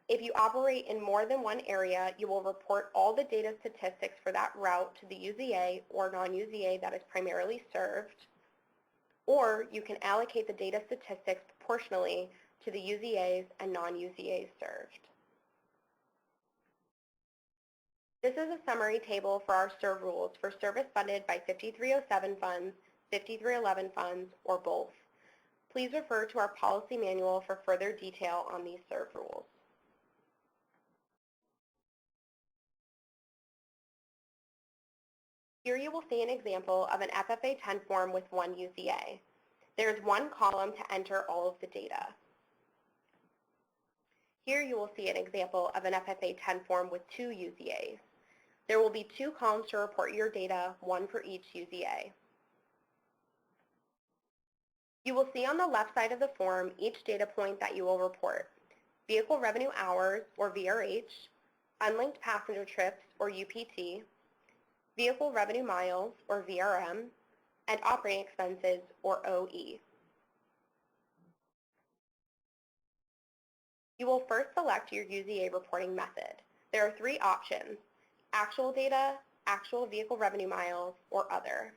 If you operate in more than one area, you will report all the data statistics for that route to the USOA or non-USOA that is primarily served, or you can allocate the data statistics proportionally to the USOAs and non-USOAs served. This is a summary table for our SERV rules for service funded by 5307 funds, 5311 funds, or both. Please refer to our policy manual for further detail on these SERV rules. Here you will see an example of an FFA 10 form with one USOA. There is one column to enter all of the data. Here you will see an example of an FFA 10 form with two USOAs. There will be two columns to report your data, one for each USOA. You will see on the left side of the form each data point that you will report: vehicle revenue hours, or VRH, unlinked passenger trips, or UPT, vehicle revenue miles, or VRM, and operating expenses, or OE. You will first select your USOA reporting method. There are three options: actual data, actual vehicle revenue miles, or other.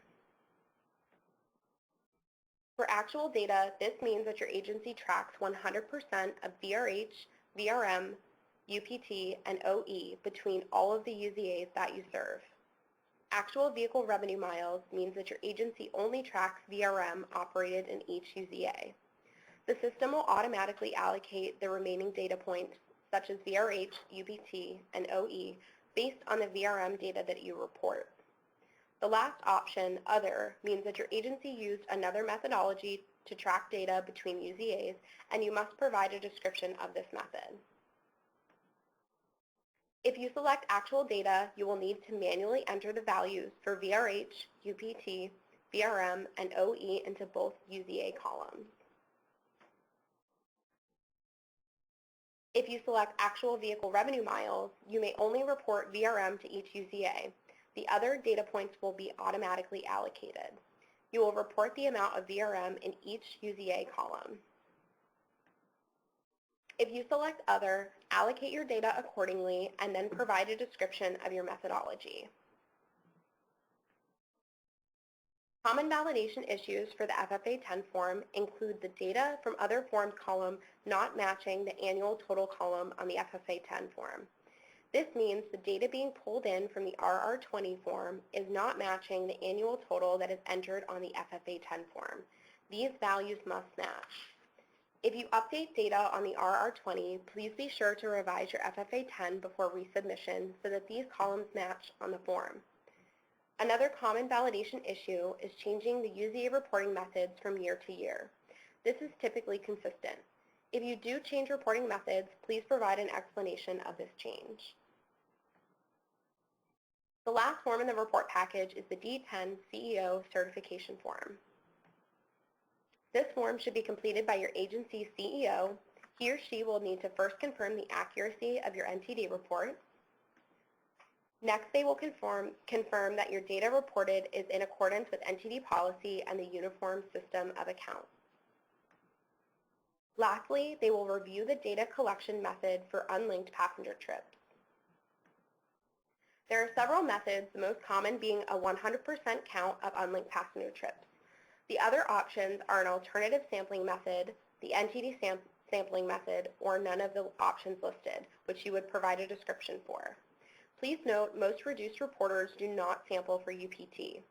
For actual data, this means that your agency tracks 100% of VRH, VRM, UPT, and OE between all of the USOAs that you serve. Actual vehicle revenue miles means that your agency only tracks VRM operated in each USOA. The system will automatically allocate the remaining data points, such as VRH, UPT, and OE, based on the VRM data that you report. The last option, other, means that your agency used another methodology to track data between USOAs, and you must provide a description of this method. If you select actual data, you will need to manually enter the values for VRH, UPT, VRM, and OE into both USOA columns. If you select actual vehicle revenue miles, you may only report VRM to each USOA. The other data points will be automatically allocated. You will report the amount of VRM in each USOA column. If you select Other, allocate your data accordingly and then provide a description of your methodology. Common validation issues for the FFA 10 form include the data from other forms column not matching the annual total column on the FFA 10 form. This means the data being pulled in from the RR20 form is not matching the annual total that is entered on the FFA 10 form. These values must match. If you update data on the RR20, please be sure to revise your FFA 10 before resubmission so that these columns match on the form. Another common validation issue is changing the USOA reporting methods from year to year. This is typically consistent. If you do change reporting methods, please provide an explanation of this change. The last form in the report package is the D10 CEO certification form. This form should be completed by your agency's CEO. He or she will need to first confirm the accuracy of your NTD report. Next, they will confirm that your data reported is in accordance with NTD policy and the Uniform System of Accounts. Lastly, they will review the data collection method for unlinked passenger trips. There are several methods, the most common being a 100% count of unlinked passenger trips. The other options are an alternative sampling method, the NTD sampling method, or none of the options listed, which you would provide a description for. Please note, most reduced reporters do not sample for UPT.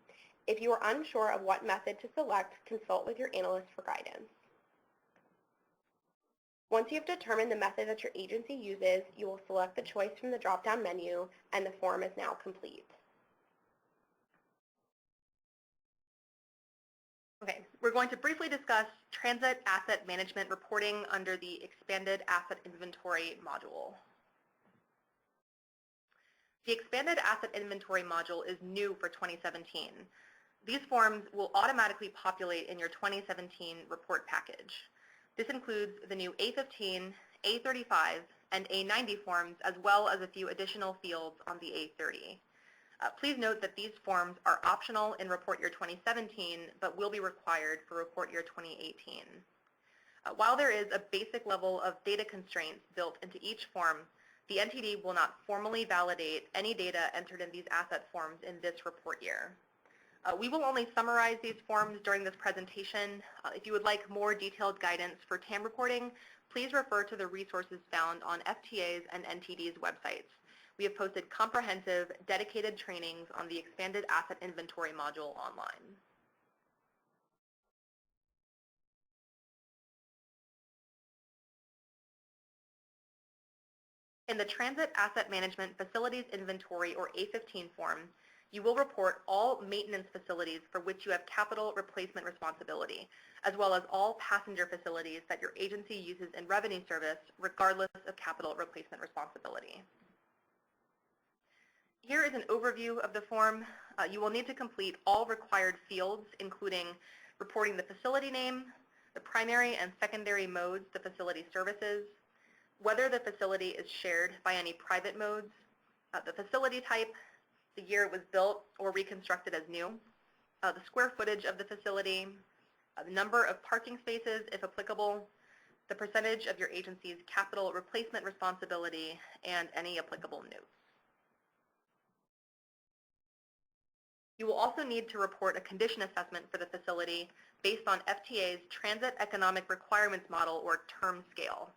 If you are unsure of what method to select, consult with your analyst for guidance. Once you have determined the method that your agency uses, you will select the choice from the drop-down menu, and the form is now complete. Okay, we're going to briefly discuss transit asset management reporting under the Expanded Asset Inventory module. The Expanded Asset Inventory module is new for 2017. These forms will automatically populate in your 2017 report package. This includes the new A15, A35, and A90 forms, as well as a few additional fields on the A30. Please note that these forms are optional in report year 2017, but will be required for report year 2018. While there is a basic level of data constraints built into each form, the NTD will not formally validate any data entered in these asset forms in this report year. We will only summarize these forms during this presentation. If you would like more detailed guidance for TAM reporting, please refer to the resources found on FTA's and NTD's websites. We have posted comprehensive, dedicated trainings on the Expanded Asset Inventory module online. In the Transit Asset Management Facilities Inventory, or A15 form, you will report all maintenance facilities for which you have capital replacement responsibility, as well as all passenger facilities that your agency uses in revenue service, regardless of capital replacement responsibility. Here is an overview of the form. You will need to complete all required fields, including reporting the facility name, the primary and secondary modes the facility services, whether the facility is shared by any private modes, the facility type, the year it was built or reconstructed as new, the square footage of the facility, the number of parking spaces, if applicable, the percentage of your agency's capital replacement responsibility, and any applicable notes. You will also need to report a condition assessment for the facility based on FTA's Transit Economic Requirements Model, or TERM scale.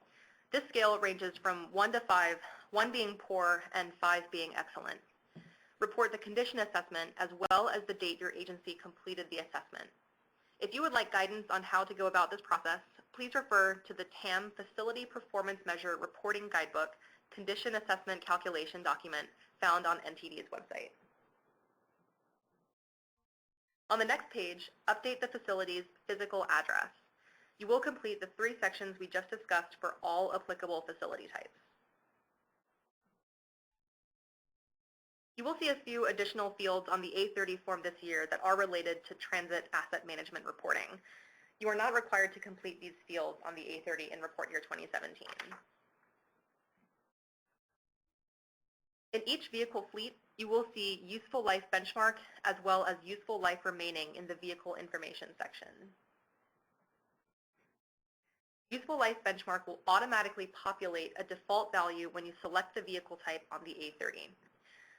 This scale ranges from 1 to 5, 1 being poor and 5 being excellent. Report the condition assessment as well as the date your agency completed the assessment. If you would like guidance on how to go about this process, please refer to the TAM Facility Performance Measure Reporting Guidebook Condition Assessment Calculation document found on NTD's website. On the next page, update the facility's physical address. You will complete the 3 sections we just discussed for all applicable facility types. You will see a few additional fields on the A30 form this year that are related to transit asset management reporting. You are not required to complete these fields on the A30 in report year 2017. In each vehicle fleet, you will see useful life benchmark as well as useful life remaining in the vehicle information section. Useful life benchmark will automatically populate a default value when you select the vehicle type on the A30.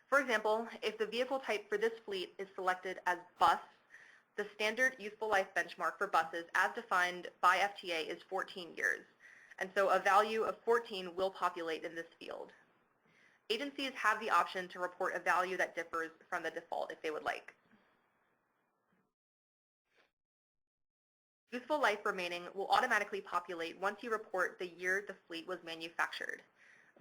For example, if the vehicle type for this fleet is selected as bus, the standard useful life benchmark for buses as defined by FTA is 14 years, and so a value of 14 will populate in this field. Agencies have the option to report a value that differs from the default if they would like. Useful life remaining will automatically populate once you report the year the fleet was manufactured.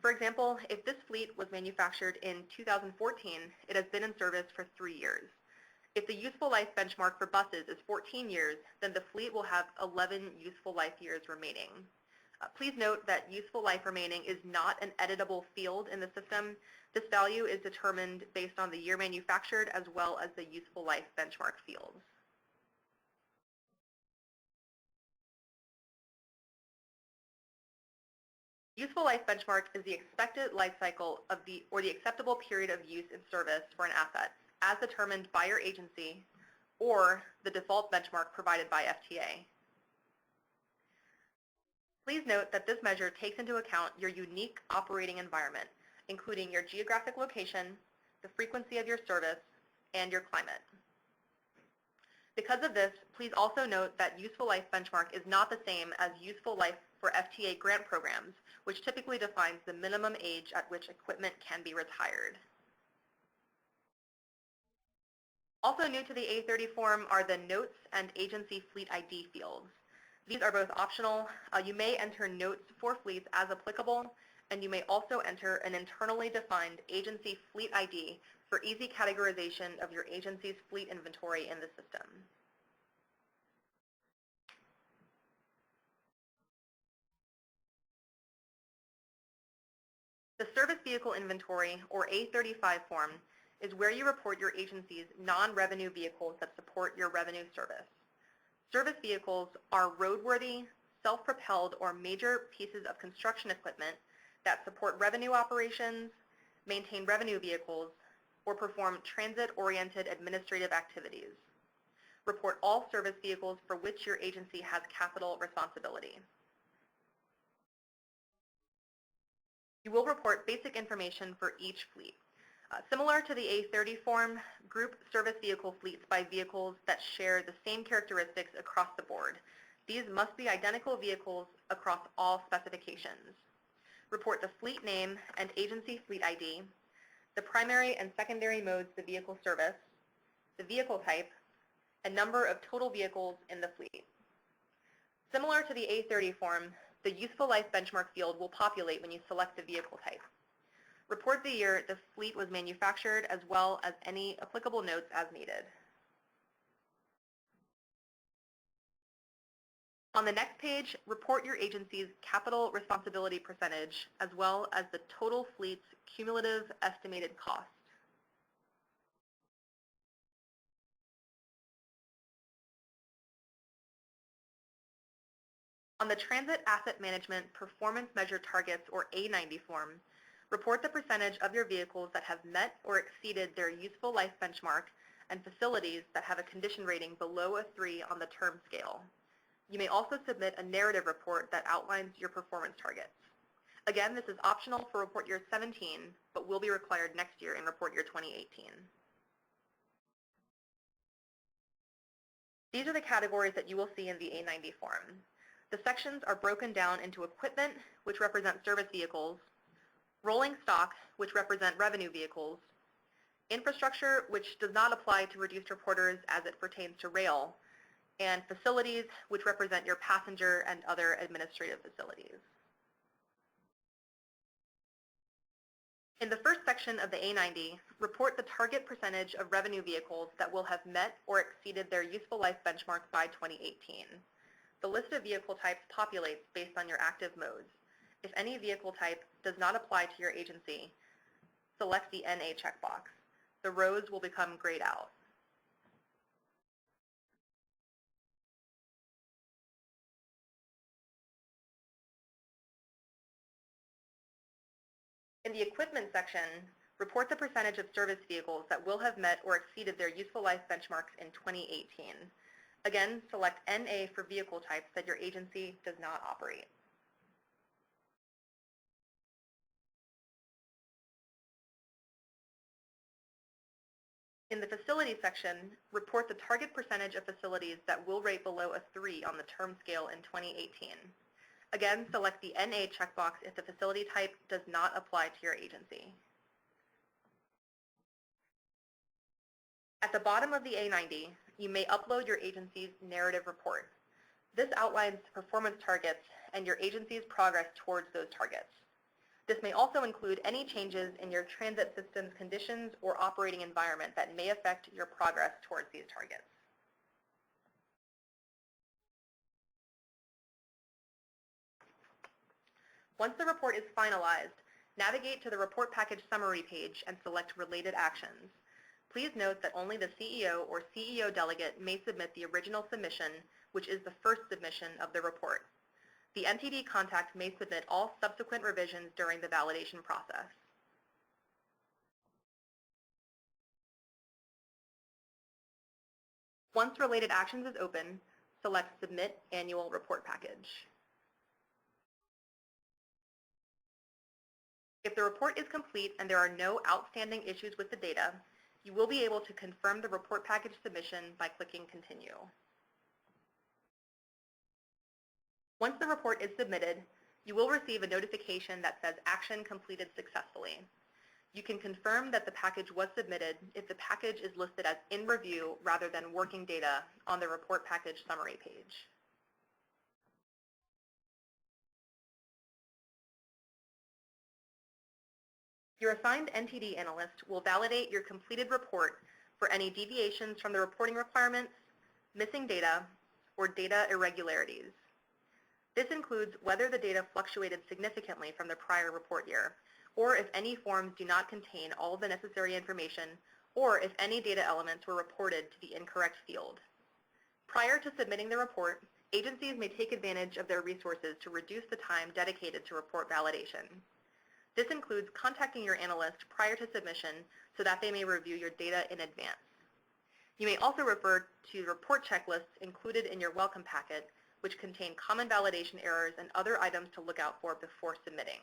For example, if this fleet was manufactured in 2014, it has been in service for 3 years. If the useful life benchmark for buses is 14 years, then the fleet will have 11 useful life years remaining. Please note that useful life remaining is not an editable field in the system. This value is determined based on the year manufactured as well as the useful life benchmark fields. Useful life benchmark is the expected life cycle of the acceptable period of use in service for an asset as determined by your agency or the default benchmark provided by FTA. Please note that this measure takes into account your unique operating environment, including your geographic location, the frequency of your service, and your climate. Because of this, please also note that useful life benchmark is not the same as useful life for FTA grant programs, which typically defines the minimum age at which equipment can be retired. Also new to the A30 form are the Notes and Agency Fleet ID fields. These are both optional. You may enter notes for fleets as applicable, and you may also enter an internally defined agency fleet ID for easy categorization of your agency's fleet inventory in the system. The Service Vehicle Inventory, or A35 form, is where you report your agency's non-revenue vehicles that support your revenue service. Service vehicles are roadworthy, self-propelled, or major pieces of construction equipment that support revenue operations, maintain revenue vehicles, or perform transit-oriented administrative activities. Report all service vehicles for which your agency has capital responsibility. You will report basic information for each fleet. Similar to the A30 form, group service vehicle fleets by vehicles that share the same characteristics across the board. These must be identical vehicles across all specifications. Report the fleet name and agency fleet ID, the primary and secondary modes the vehicle service, the vehicle type, and number of total vehicles in the fleet. Similar to the A30 form, the useful life benchmark field will populate when you select the vehicle type. Report the year the fleet was manufactured as well as any applicable notes as needed. On the next page, report your agency's capital responsibility percentage as well as the total fleet's cumulative estimated cost. On the Transit Asset Management Performance Measure Targets, or A90 form, report the percentage of your vehicles that have met or exceeded their useful life benchmark and facilities that have a condition rating below a 3 on the term scale. You may also submit a narrative report that outlines your performance targets. Again, this is optional for report year 17, but will be required next year in report year 2018. These are the categories that you will see in the A90 form. The sections are broken down into equipment, which represent service vehicles, rolling stock, which represent revenue vehicles, infrastructure, which does not apply to reduced reporters as it pertains to rail, and facilities, which represent your passenger and other administrative facilities. In the first section of the A90, report the target percentage of revenue vehicles that will have met or exceeded their useful life benchmark by 2018. The list of vehicle types populates based on your active modes. If any vehicle type does not apply to your agency, select the NA checkbox. The rows will become grayed out. In the equipment section, report the percentage of service vehicles that will have met or exceeded their useful life benchmarks in 2018. Again, select NA for vehicle types that your agency does not operate. In the facility section, report the target percentage of facilities that will rate below a 3 on the term scale in 2018. Again, select the NA checkbox if the facility type does not apply to your agency. At the bottom of the A90, you may upload your agency's narrative report. This outlines performance targets and your agency's progress towards those targets. This may also include any changes in your transit system's conditions or operating environment that may affect your progress towards these targets. Once the report is finalized, navigate to the report package summary page and select related actions. Please note that only the CEO or CEO delegate may submit the original submission, which is the first submission of the report. The NTD contact may submit all subsequent revisions during the validation process. Once related actions is open, select Submit Annual Report Package. If the report is complete and there are no outstanding issues with the data, You will be able to confirm the report package submission by clicking Continue. Once the report is submitted, you will receive a notification that says Action completed successfully. You can confirm that the package was submitted if the package is listed as in review rather than working data on the report package summary page. Your assigned NTD analyst will validate your completed report for any deviations from the reporting requirements, missing data, or data irregularities. This includes whether the data fluctuated significantly from the prior report year, or if any forms do not contain all the necessary information, or if any data elements were reported to the incorrect field. Prior to submitting the report, agencies may take advantage of their resources to reduce the time dedicated to report validation. This includes contacting your analyst prior to submission so that they may review your data in advance. You may also refer to report checklists included in your welcome packet, which contain common validation errors and other items to look out for before submitting.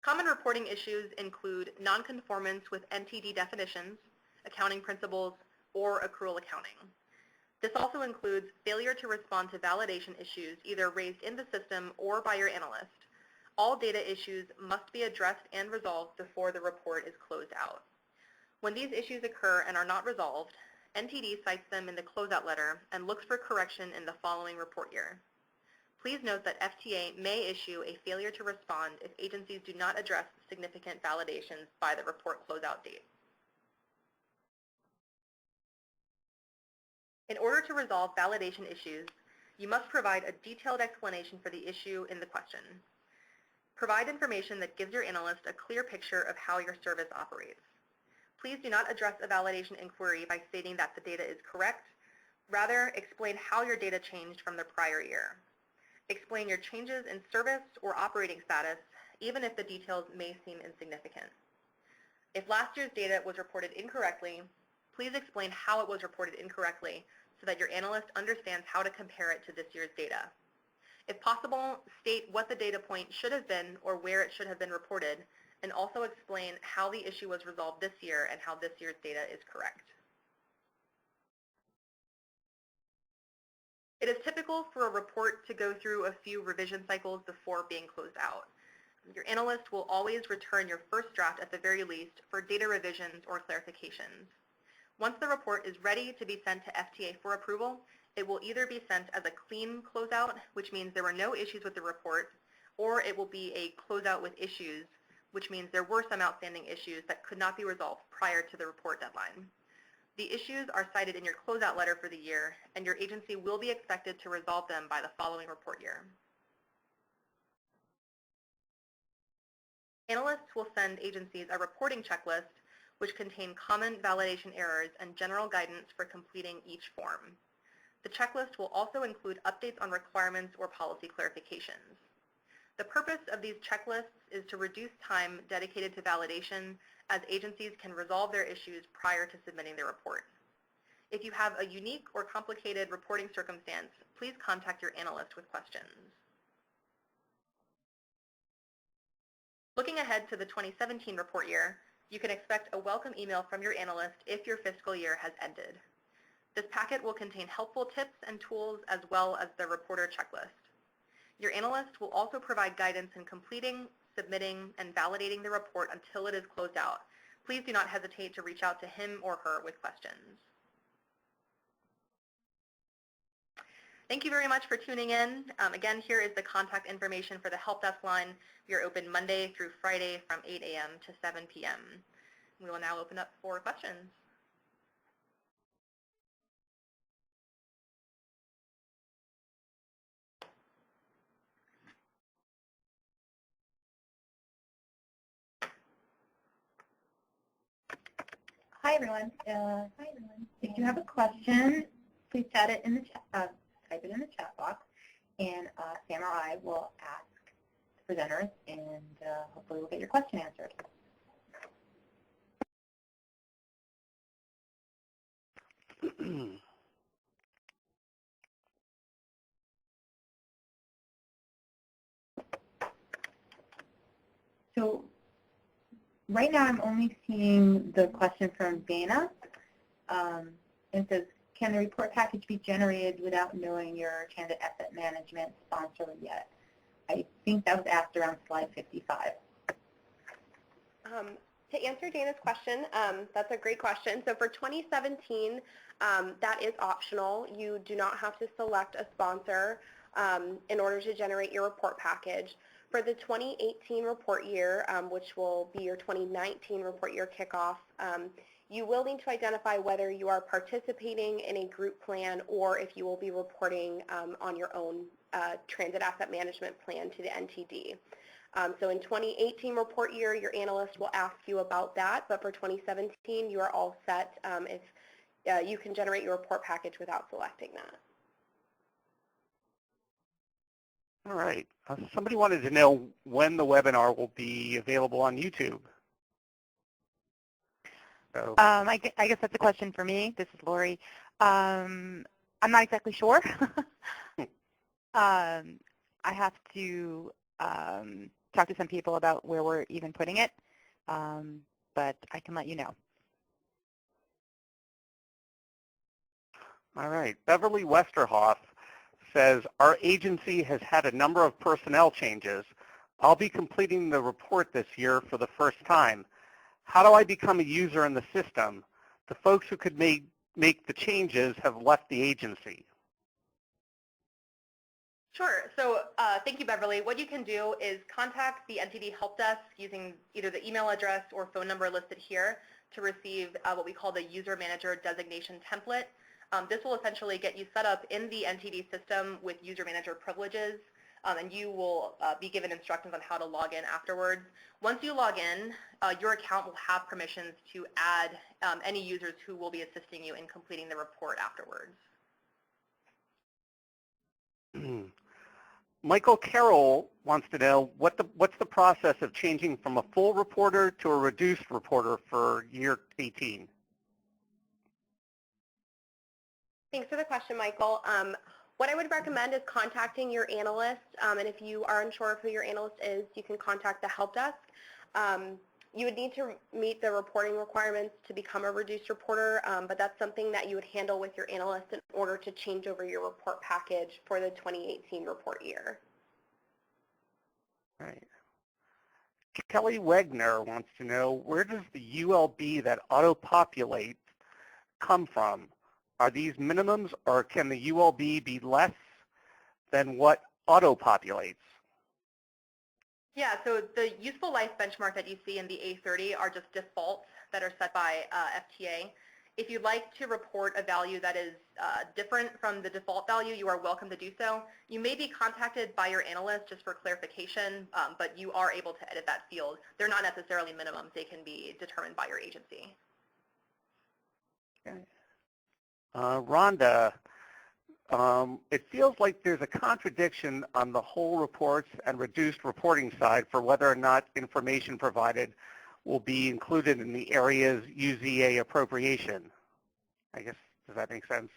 Common reporting issues include nonconformance with NTD definitions, accounting principles, or accrual accounting. This also includes failure to respond to validation issues either raised in the system or by your analyst. All data issues must be addressed and resolved before the report is closed out. When these issues occur and are not resolved, NTD cites them in the closeout letter and looks for correction in the following report year. Please note that FTA may issue a failure to respond if agencies do not address significant validations by the report closeout date. In order to resolve validation issues, you must provide a detailed explanation for the issue in the question. Provide information that gives your analyst a clear picture of how your service operates. Please do not address a validation inquiry by stating that the data is correct. Rather, explain how your data changed from the prior year. Explain your changes in service or operating status, even if the details may seem insignificant. If last year's data was reported incorrectly, please explain how it was reported incorrectly so that your analyst understands how to compare it to this year's data. If possible, state what the data point should have been or where it should have been reported, and also explain how the issue was resolved this year and how this year's data is correct. It is typical for a report to go through a few revision cycles before being closed out. Your analyst will always return your first draft at the very least for data revisions or clarifications. Once the report is ready to be sent to FTA for approval, it will either be sent as a clean closeout, which means there were no issues with the report, or it will be a closeout with issues, which means there were some outstanding issues that could not be resolved prior to the report deadline. The issues are cited in your closeout letter for the year, and your agency will be expected to resolve them by the following report year. Analysts will send agencies a reporting checklist which contain common validation errors and general guidance for completing each form. The checklist will also include updates on requirements or policy clarifications. The purpose of these checklists is to reduce time dedicated to validation as agencies can resolve their issues prior to submitting their report. If you have a unique or complicated reporting circumstance, please contact your analyst with questions. Looking ahead to the 2017 report year, you can expect a welcome email from your analyst if your fiscal year has ended. This packet will contain helpful tips and tools as well as the reporter checklist. Your analyst will also provide guidance in completing, submitting, and validating the report until it is closed out. Please do not hesitate to reach out to him or her with questions. Thank you very much for tuning in. Again, here is the contact information for the help desk line. We are open Monday through Friday from 8 a.m. to 7 p.m. We will now open up for questions. Hi everyone. If you have a question, please type it in the chat box, and Sam or I will ask the presenters, and hopefully we'll get your question answered. So right now I'm only seeing the question from Dana. It says, can the report package be generated without knowing your transit asset management sponsor yet? I think that was asked around slide 55. To answer Dana's question, that's a great question. So for 2017, that is optional. You do not have to select a sponsor in order to generate your report package. For the 2018 report year, which will be your 2019 report year kickoff, you will need to identify whether you are participating in a group plan or if you will be reporting on your own transit asset management plan to the NTD. So in 2018 report year, your analyst will ask you about that, but for 2017, you are all set if you can generate your report package without selecting that. All right. Somebody wanted to know when the webinar will be available on YouTube. So. I guess that's a question for me. This is Lori. I'm not exactly sure. I have to talk to some people about where we're even putting it, but I can let you know. All right. Beverly Westerhoff says, our agency has had a number of personnel changes. I'll be completing the report this year for the first time. How do I become a user in the system? The folks who could make the changes have left the agency. Sure. So thank you, Beverly. What you can do is contact the NTD Help Desk using either the email address or phone number listed here to receive what we call the User Manager Designation Template. This will essentially get you set up in the NTD system with user manager privileges, and you will be given instructions on how to log in afterwards. Once you log in, your account will have permissions to add any users who will be assisting you in completing the report afterwards. Michael Carroll wants to know what's the process of changing from a full reporter to a reduced reporter for year 18? Thanks for the question, Michael. What I would recommend is contacting your analyst, and if you are unsure of who your analyst is, you can contact the help desk. You would need to meet the reporting requirements to become a reduced reporter, but that's something that you would handle with your analyst in order to change over your report package for the 2018 report year. Right. Kelly Wegner wants to know, where does the ULB that auto-populate come from? Are these minimums, or can the ULB be less than what auto-populates? Yeah, so the useful life benchmark that you see in the A30 are just defaults that are set by FTA. If you'd like to report a value that is different from the default value, you are welcome to do so. You may be contacted by your analyst just for clarification, but you are able to edit that field. They're not necessarily minimums. They can be determined by your agency. Okay. Rhonda, it feels like there's a contradiction on the whole reports and reduced reporting side for whether or not information provided will be included in the area's UZA appropriation. I guess, does that make sense?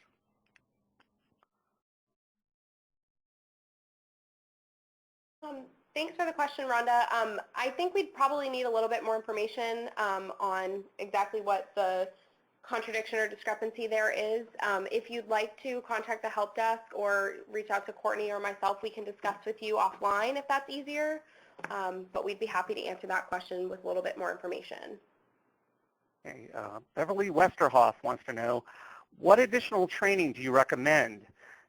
Thanks for the question, Rhonda. I think we'd probably need a little bit more information on exactly what the contradiction or discrepancy there is. If you'd like to contact the help desk or reach out to Courtney or myself, we can discuss with you offline if that's easier. But we'd be happy to answer that question with a little bit more information. Okay, Beverly Westerhoff wants to know, what additional training do you recommend?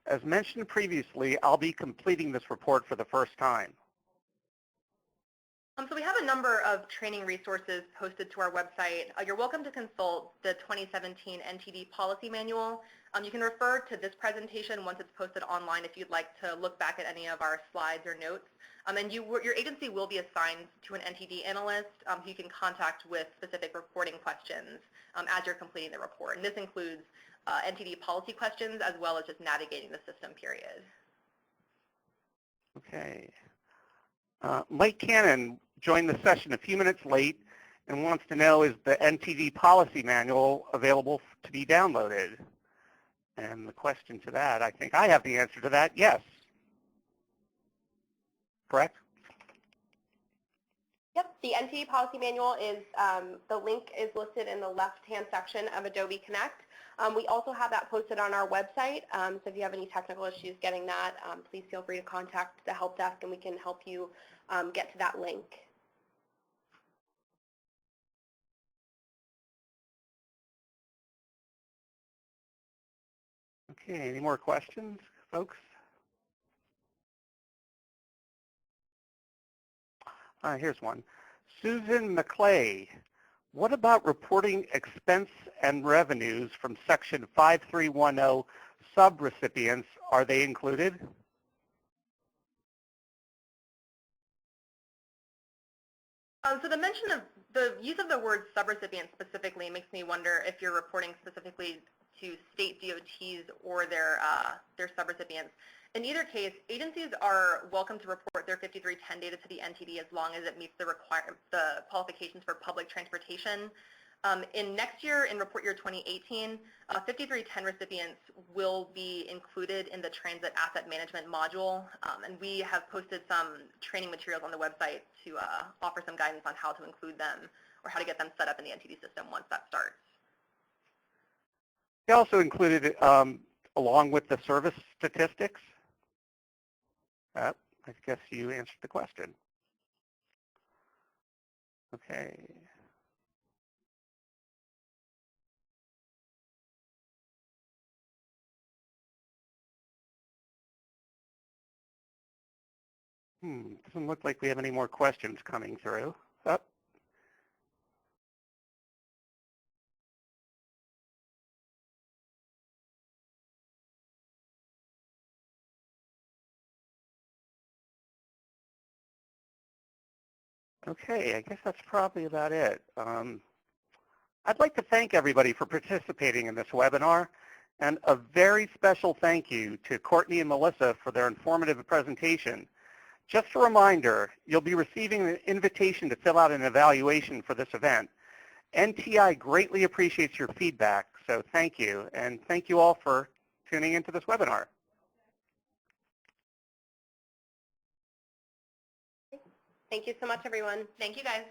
As mentioned previously, I'll be completing this report for the first time. So we have a number of training resources posted to our website. You're welcome to consult the 2017 NTD Policy Manual. You can refer to this presentation once it's posted online if you'd like to look back at any of our slides or notes. And your agency will be assigned to an NTD analyst who you can contact with specific reporting questions as you're completing the report. And this includes NTD policy questions as well as just navigating the system, period. Okay. Mike Cannon joined the session a few minutes late and wants to know, is the NTD policy manual available to be downloaded? And the question to that, I think I have the answer to that, yes. Correct? Yep, the NTD Policy Manual is, the link is listed in the left-hand section of Adobe Connect. We also have that posted on our website, so if you have any technical issues getting that, please feel free to contact the help desk and we can help you get to that link. Okay, any more questions, folks? Here's one. Susan McClay, what about reporting expense and revenues from Section 5310 subrecipients? Are they included? So the mention of the use of the word subrecipient specifically makes me wonder if you're reporting specifically to state DOTs or their subrecipients. In either case, agencies are welcome to report their 5310 data to the NTD as long as it meets the qualifications for public transportation. In next year, in report year 2018, 5310 recipients will be included in the transit asset management module, and we have posted some training materials on the website to offer some guidance on how to include them or how to get them set up in the NTD system once that starts. They also included along with the service statistics. I guess you answered the question. Okay. Doesn't look like we have any more questions coming through. Oh. Okay, I guess that's probably about it. I'd like to thank everybody for participating in this webinar, and a very special thank you to Courtney and Melissa for their informative presentation. Just a reminder, you'll be receiving an invitation to fill out an evaluation for this event. NTI greatly appreciates your feedback, so thank you, and thank you all for tuning into this webinar. Thank you so much, everyone. Thank you, guys.